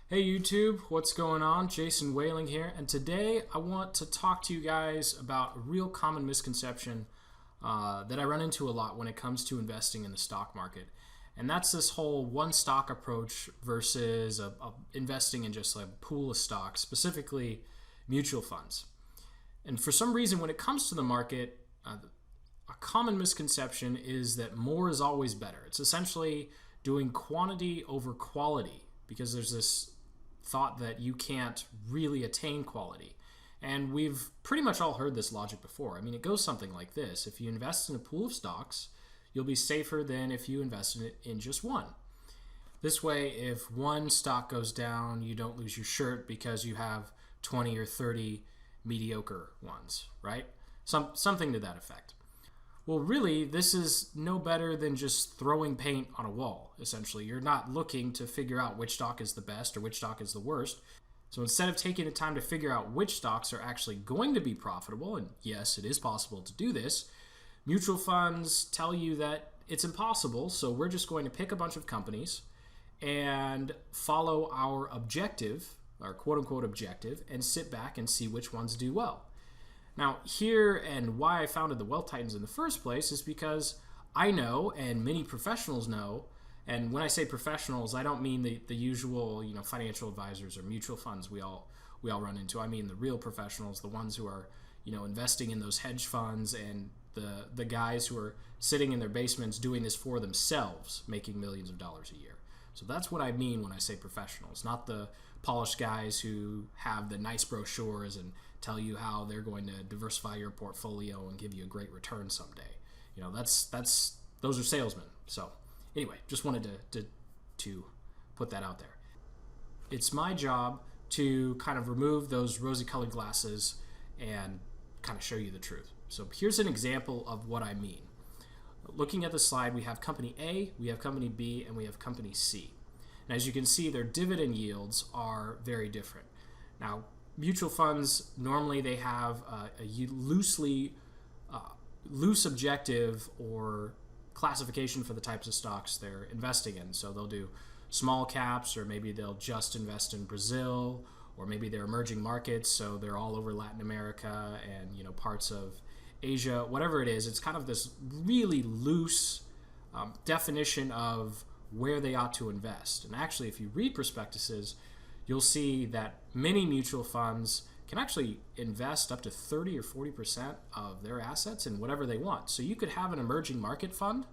Hey YouTube, what's going on? Jason Whaling here, and today I want to talk to you guys about a real common misconception that I run into a lot when it comes to investing in the stock market. And that's this whole one stock approach versus investing in just like a pool of stocks, specifically mutual funds. And for some reason, when it comes to the market, a common misconception is that more is always better. It's essentially doing quantity over quality because there's this thought that you can't really attain quality. And we've pretty much all heard this logic before. I mean, it goes something like this. If you invest in a pool of stocks, you'll be safer than if you invest in it in just one. This way, if one stock goes down, you don't lose your shirt because you have 20 or 30 mediocre ones, right? Something to that effect. Well, really, this is no better than just throwing paint on a wall, essentially. You're not looking to figure out which stock is the best or which stock is the worst. So instead of taking the time to figure out which stocks are actually going to be profitable, and yes, it is possible to do this, mutual funds tell you that it's impossible, so we're just going to pick a bunch of companies and follow our objective, our quote-unquote objective, and sit back and see which ones do well. Now, here and why I founded the Wealth Titans in the first place is because I know, and many professionals know, and when I say professionals, I don't mean the usual, financial advisors or mutual funds we all run into. I mean the real professionals, the ones who are, investing in those hedge funds, and the guys who are sitting in their basements doing this for themselves, making millions of dollars a year. So that's what I mean when I say professionals, not the polished guys who have the nice brochures and tell you how they're going to diversify your portfolio and give you a great return someday. Those are salesmen. So anyway, just wanted to put that out there. It's my job to kind of remove those rosy-colored glasses and kind of show you the truth. So here's an example of what I mean. Looking at the slide, we have company A, we have company B, and we have company C. And as you can see, their dividend yields are very different. Now, mutual funds, normally they have a loose objective or classification for the types of stocks they're investing in. So they'll do small caps, or maybe they'll just invest in Brazil, or maybe they're emerging markets, so they're all over Latin America and parts of Asia, whatever it is. It's kind of this really loose definition of where they ought to invest. And actually, if you read prospectuses, you'll see that many mutual funds can actually invest up to 30 or 40% of their assets in whatever they want. So you could have an emerging market fund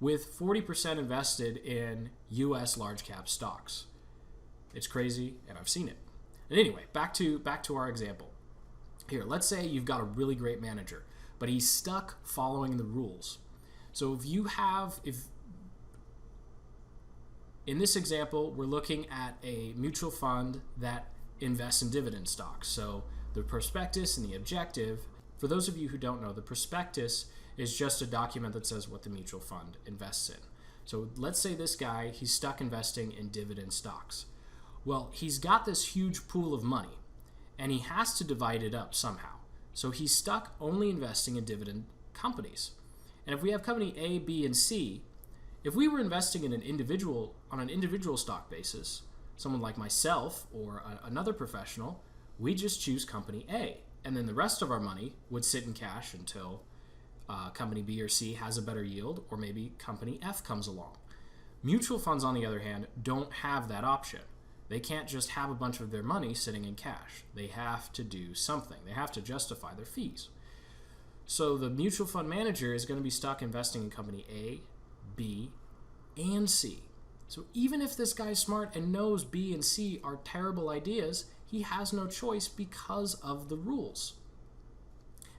with 40% invested in US large cap stocks. It's crazy, and I've seen it. And anyway, back to our example. Here, let's say you've got a really great manager, but he's stuck following the rules. So in this example, we're looking at a mutual fund that invests in dividend stocks. So the prospectus and the objective, for those of you who don't know, the prospectus is just a document that says what the mutual fund invests in. So let's say this guy, he's stuck investing in dividend stocks. Well, he's got this huge pool of money, and he has to divide it up somehow. So he's stuck only investing in dividend companies. And if we have company A, B, and C, if we were investing in on an individual stock basis, someone like myself or another professional, we just choose company A. And then the rest of our money would sit in cash until company B or C has a better yield, or maybe company F comes along. Mutual funds, on the other hand, don't have that option. They can't just have a bunch of their money sitting in cash. They have to do something. They have to justify their fees. So the mutual fund manager is going to be stuck investing in company A, B, and C. So even if this guy's smart and knows B and C are terrible ideas, he has no choice because of the rules.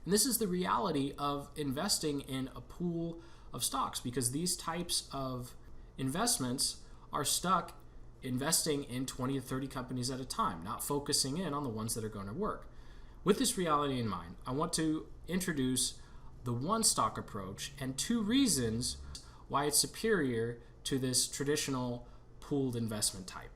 And this is the reality of investing in a pool of stocks, because these types of investments are stuck investing in 20 to 30 companies at a time, not focusing in on the ones that are going to work. With this reality in mind, I want to introduce the one stock approach and two reasons why it's superior to this traditional pooled investment type.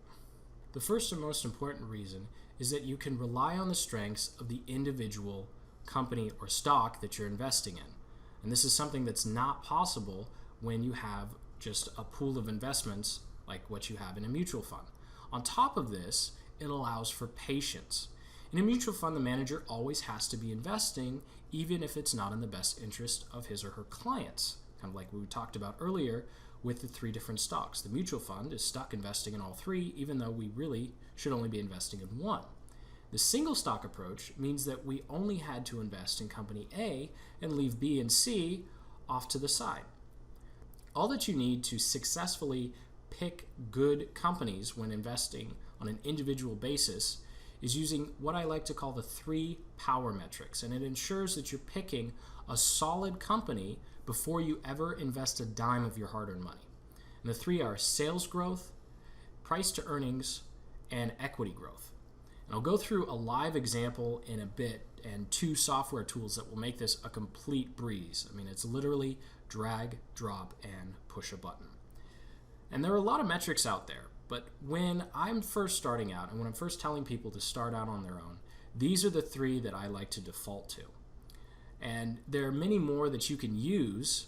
The first and most important reason is that you can rely on the strengths of the individual company or stock that you're investing in. And this is something that's not possible when you have just a pool of investments like what you have in a mutual fund. On top of this, it allows for patience. In a mutual fund, the manager always has to be investing, even if it's not in the best interest of his or her clients. Kind of like we talked about earlier with the 3 different stocks. The mutual fund is stuck investing in all 3, even though we really should only be investing in 1. The single stock approach means that we only had to invest in company A and leave B and C off to the side. All that you need to successfully pick good companies when investing on an individual basis is using what I like to call the 3 power metrics, and it ensures that you're picking a solid company before you ever invest a dime of your hard-earned money. And the 3 are sales growth, price to earnings, and equity growth. And I'll go through a live example in a bit and 2 software tools that will make this a complete breeze. I mean, it's literally drag, drop, and push a button. And there are a lot of metrics out there, but when I'm first starting out and when I'm first telling people to start out on their own, these are the 3 that I like to default to. And there are many more that you can use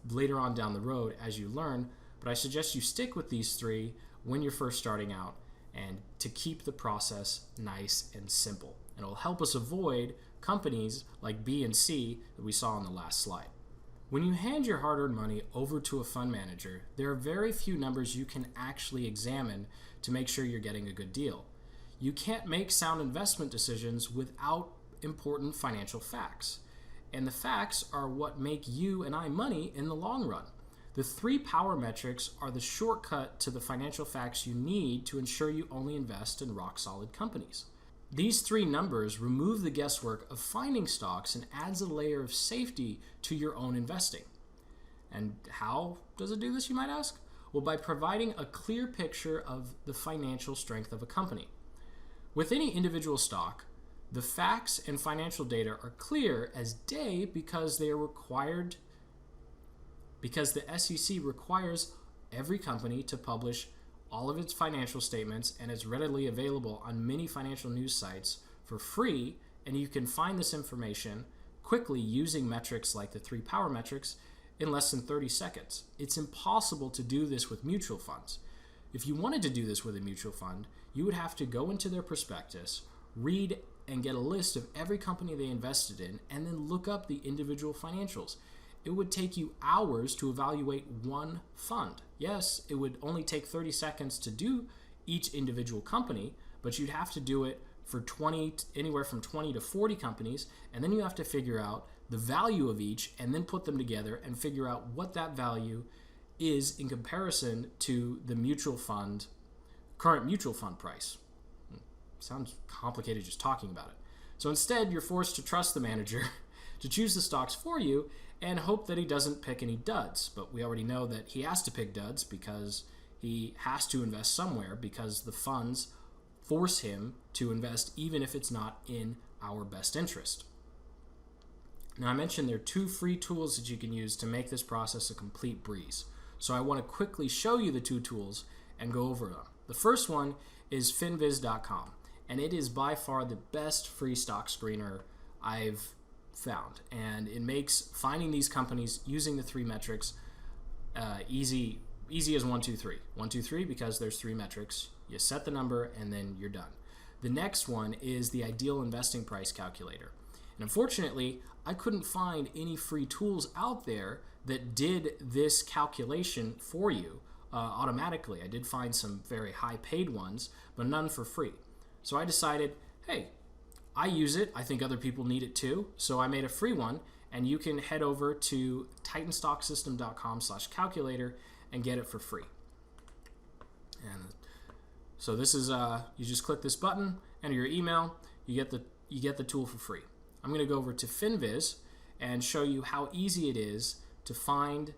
later on down the road as you learn, but I suggest you stick with these 3 when you're first starting out and to keep the process nice and simple. And it will help us avoid companies like B and C that we saw on the last slide. When you hand your hard-earned money over to a fund manager, there are very few numbers you can actually examine to make sure you're getting a good deal. You can't make sound investment decisions without important financial facts. And the facts are what make you and I money in the long run. The 3 power metrics are the shortcut to the financial facts you need to ensure you only invest in rock-solid companies. These 3 numbers remove the guesswork of finding stocks and adds a layer of safety to your own investing. And how does it do this, you might ask? Well, by providing a clear picture of the financial strength of a company. With any individual stock, the facts and financial data are clear as day because they are required, because the SEC requires every company to publish all of its financial statements, and it's readily available on many financial news sites for free, and you can find this information quickly using metrics like the 3 power metrics in less than 30 seconds. It's impossible to do this with mutual funds. If you wanted to do this with a mutual fund, you would have to go into their prospectus, read and get a list of every company they invested in, and then look up the individual financials. It would take you hours to evaluate one fund. Yes, it would only take 30 seconds to do each individual company, but you'd have to do it for anywhere from 20 to 40 companies, and then you have to figure out the value of each and then put them together and figure out what that value is in comparison to the current mutual fund price. Sounds complicated just talking about it. So instead, you're forced to trust the manager to choose the stocks for you and hope that he doesn't pick any duds. But we already know that he has to pick duds because he has to invest somewhere because the funds force him to invest even if it's not in our best interest. Now, I mentioned there are 2 free tools that you can use to make this process a complete breeze. So I want to quickly show you the 2 tools and go over them. The first one is finviz.com, and it is by far the best free stock screener I've found. And it makes finding these companies using the 3 metrics easy as 1, 2, 3. 1, 2, 3 because there's 3 metrics. You set the number and then you're done. The next one is the ideal investing price calculator. And unfortunately, I couldn't find any free tools out there that did this calculation for you automatically. I did find some very high paid ones, but none for free. So I decided, hey, I use it. I think other people need it too. So I made a free one, and you can head over to titanstocksystem.com/calculator and get it for free. And so this is you just click this button, enter your email, you get the tool for free. I'm going to go over to Finviz and show you how easy it is to find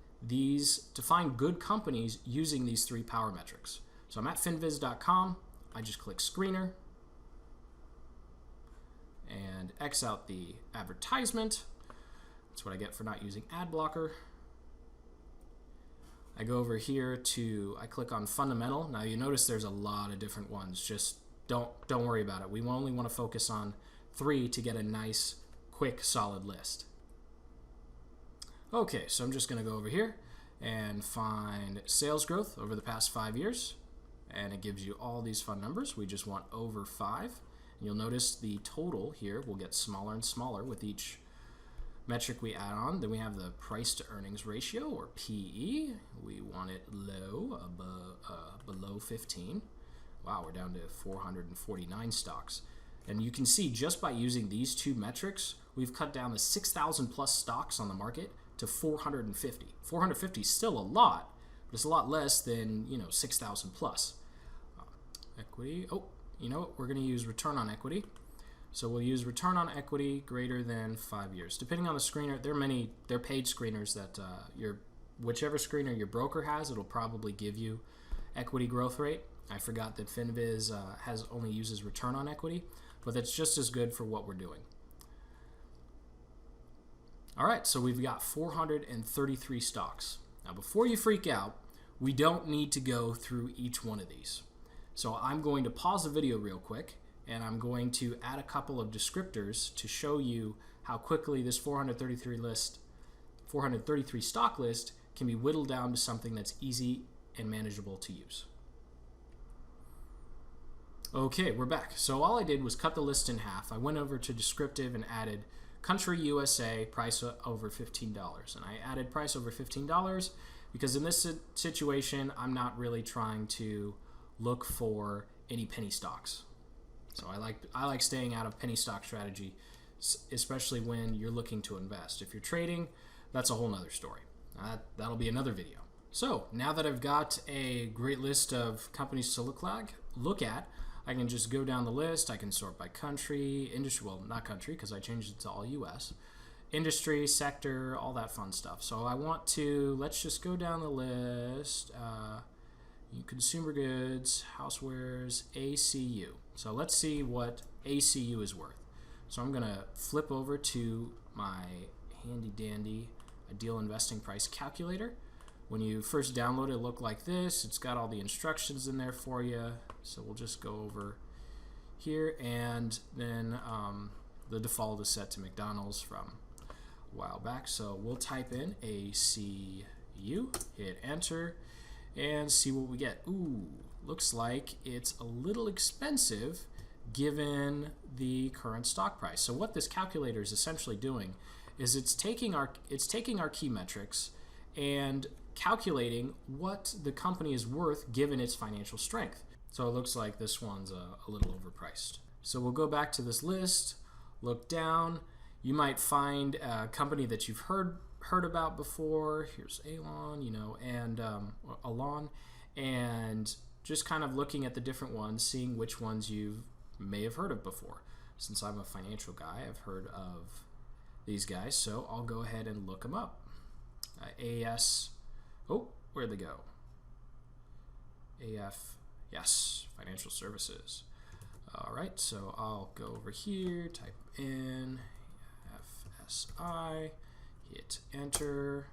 good companies using these 3 power metrics. So I'm at finviz.com. I just click screener and X out the advertisement. That's what I get for not using ad blocker. I go over here I click on fundamental. Now you notice there's a lot of different ones. Just don't worry about it. We only want to focus on 3 to get a nice, quick, solid list. Okay, so I'm just going to go over here and find sales growth over the past 5 years. and it gives you all these fun numbers. We just want over 5. You'll notice the total here will get smaller and smaller with each metric we add on. Then we have the price to earnings ratio, or PE. We want it low, below 15. Wow, we're down to 449 stocks. And you can see just by using these two metrics, we've cut down the 6,000 plus stocks on the market to 450. 450 is still a lot, but it's a lot less than 6,000 plus. Equity. Oh, you know what? We're going to use return on equity. So we'll use return on equity greater than 5 years. Depending on the screener, there are paid screeners that whichever screener your broker has, it'll probably give you equity growth rate. I forgot that FinViz only uses return on equity, but that's just as good for what we're doing. All right, so we've got 433 stocks. Now, before you freak out, we don't need to go through each one of these. So I'm going to pause the video real quick, and I'm going to add a couple of descriptors to show you how quickly this 433 stock list can be whittled down to something that's easy and manageable to use. Okay, we're back. So all I did was cut the list in half. I went over to descriptive and added country USA, price over $15. And I added price over $15 because in this situation, I'm not really trying to look for any penny stocks. So I like staying out of penny stock strategy, especially when you're looking to invest. If you're trading, that's a whole nother story. That'll be another video. So now that I've got a great list of companies to look at, I can just go down the list. I can sort by country, industry, well, not country because I changed it to all US, industry, sector, all that fun stuff. So let's just go down the list. Consumer goods, housewares, ACU. So let's see what ACU is worth. So I'm going to flip over to my handy dandy ideal investing price calculator. When you first download it, it'll look like this. It's got all the instructions in there for you. So we'll just go over here, and then the default is set to McDonald's from a while back. So we'll type in ACU, hit enter, and see what we get. Ooh, looks like it's a little expensive given the current stock price. So what this calculator is essentially doing is it's taking our key metrics and calculating what the company is worth given its financial strength. So it looks like this one's a little overpriced. So we'll go back to this list, look down. You might find a company that you've heard about before. Here's Alon, and Alon, and just kind of looking at the different ones, seeing which ones you may have heard of before. Since I'm a financial guy, I've heard of these guys, so I'll go ahead and look them up. AS, oh, where'd they go? AF, yes, financial services. All right, so I'll go over here, type in FSI, hit enter,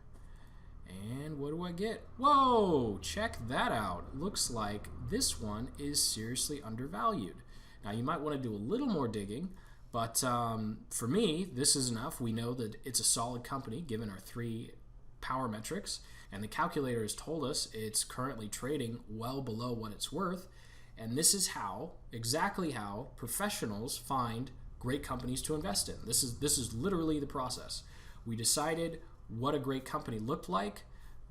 and what do I get? Whoa, check that out. Looks like this one is seriously undervalued. Now you might want to do a little more digging, but for me, this is enough. We know that it's a solid company given our 3 power metrics, and the calculator has told us it's currently trading well below what it's worth. And this is exactly how professionals find great companies to invest in. This is literally the process. We decided what a great company looked like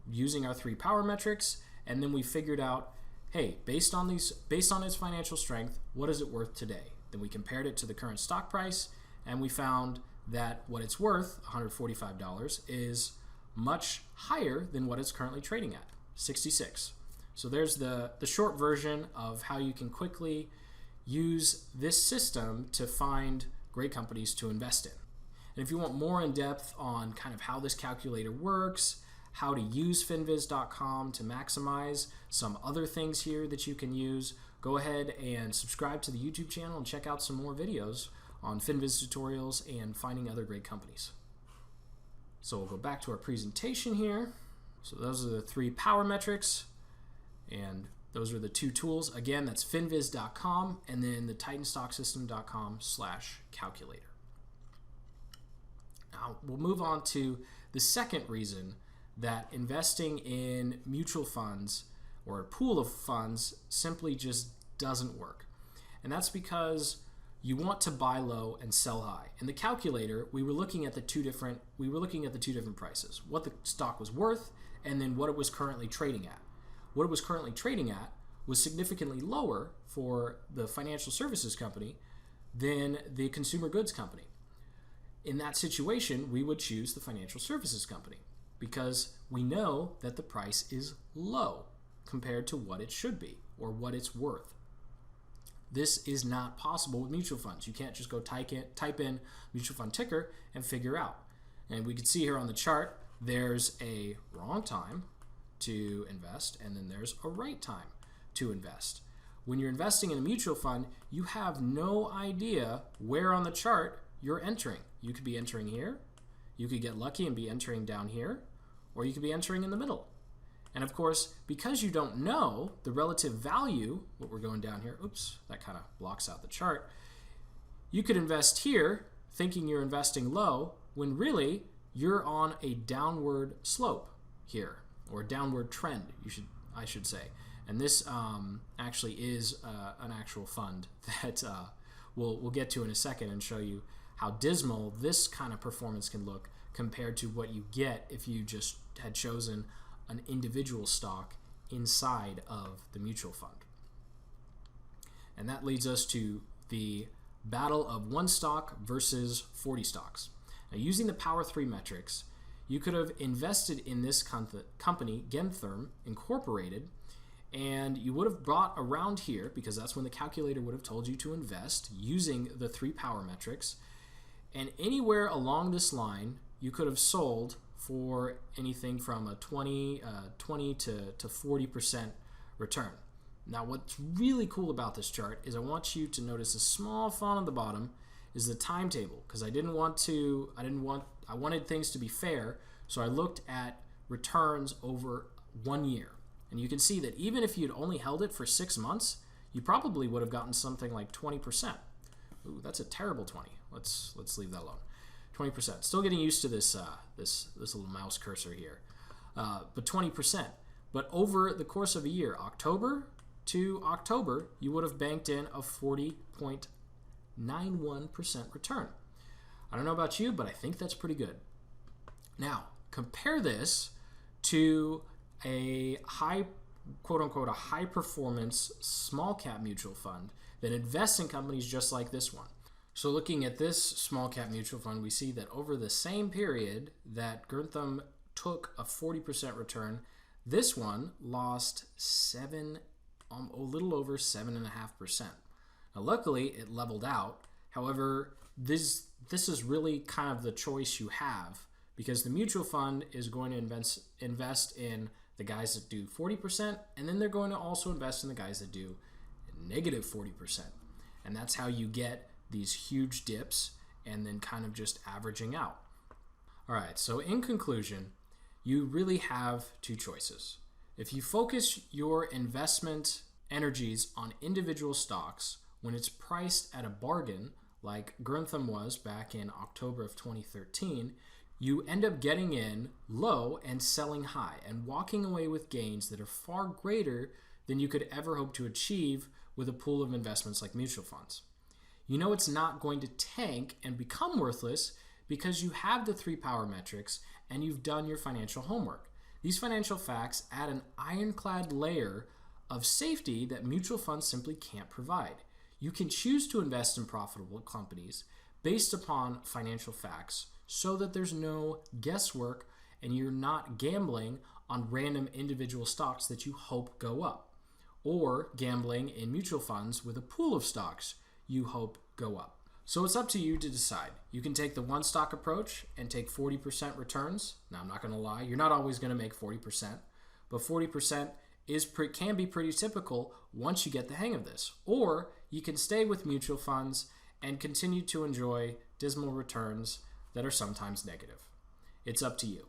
using our 3 power metrics, and then we figured out, hey, based on its financial strength, what is it worth today? Then we compared it to the current stock price, and we found that what it's worth, $145, is much higher than what it's currently trading at, 66. So there's the short version of how you can quickly use this system to find great companies to invest in. And if you want more in depth on kind of how this calculator works, how to use finviz.com to maximize some other things here that you can use, go ahead and subscribe to the YouTube channel and check out some more videos on FinViz tutorials and finding other great companies. So we'll go back to our presentation here. So those are the 3 power metrics, and those are the 2 tools. Again, that's finviz.com and then the titanstocksystem.com/calculator. Now we'll move on to the second reason that investing in mutual funds or a pool of funds simply just doesn't work. And that's because you want to buy low and sell high. In the calculator, we were looking at the two different prices, what the stock was worth and then what it was currently trading at. What it was currently trading at was significantly lower for the financial services company than the consumer goods company. In that situation, we would choose the financial services company because we know that the price is low compared to what it should be or what it's worth. This is not possible with mutual funds. You can't just go type in mutual fund ticker and figure out. And we can see here on the chart, there's a wrong time to invest, and then there's a right time to invest. When you're investing in a mutual fund, you have no idea where on the chart you're entering. You could be entering here, you could get lucky and be entering down here, or you could be entering in the middle. And of course, because you don't know the relative value, what we're going down here, oops, that kind of blocks out the chart, you could invest here thinking you're investing low when really you're on a downward slope here, or a downward trend, I should say. And this actually is an actual fund that we'll get to in a second and show you how dismal this kind of performance can look compared to what you get if you just had chosen an individual stock inside of the mutual fund. And that leads us to the battle of one stock versus 40 stocks. Now, using the Power 3 metrics, you could have invested in this company, Gentherm Incorporated, and you would have bought around here, because that's when the calculator would have told you to invest using the 3 power metrics. And anywhere along this line, you could have sold for anything from a 20 to 40% return. Now, what's really cool about this chart is I want you to notice a small font on the bottom is the timetable, because I wanted things to be fair, so I looked at returns over 1 year. And you can see that even if you'd only held it for 6 months, you probably would have gotten something like 20%. Ooh, that's a terrible 20. Let's leave that alone. 20%. Still getting used to this little mouse cursor here. But 20%. But over the course of a year, October to October, you would have banked in a 40.91% return. I don't know about you, but I think that's pretty good. Now, compare this to a high, quote-unquote, a high-performance small-cap mutual fund that invests in companies just like this one. So looking at this small-cap mutual fund, we see that over the same period that Gentherm took a 40% return, this one lost a little over 7.5%. Now, luckily, it leveled out. However, this is really kind of the choice you have, because the mutual fund is going to invest in the guys that do 40%, and then they're going to also invest in the guys that do negative 40%. And that's how you get these huge dips and then kind of just averaging out. All right, so in conclusion, you really have two choices. If you focus your investment energies on individual stocks when it's priced at a bargain, like Gentherm was back in October of 2013, you end up getting in low and selling high and walking away with gains that are far greater than you could ever hope to achieve with a pool of investments like mutual funds. You know it's not going to tank and become worthless because you have the 3 power metrics and you've done your financial homework. These financial facts add an ironclad layer of safety that mutual funds simply can't provide. You can choose to invest in profitable companies based upon financial facts so that there's no guesswork and you're not gambling on random individual stocks that you hope go up, or gambling in mutual funds with a pool of stocks you hope go up. So it's up to you to decide. You can take the one stock approach and take 40% returns. Now, I'm not going to lie, you're not always going to make 40%, but 40% can be pretty typical once you get the hang of this. Or you can stay with mutual funds and continue to enjoy dismal returns that are sometimes negative. It's up to you.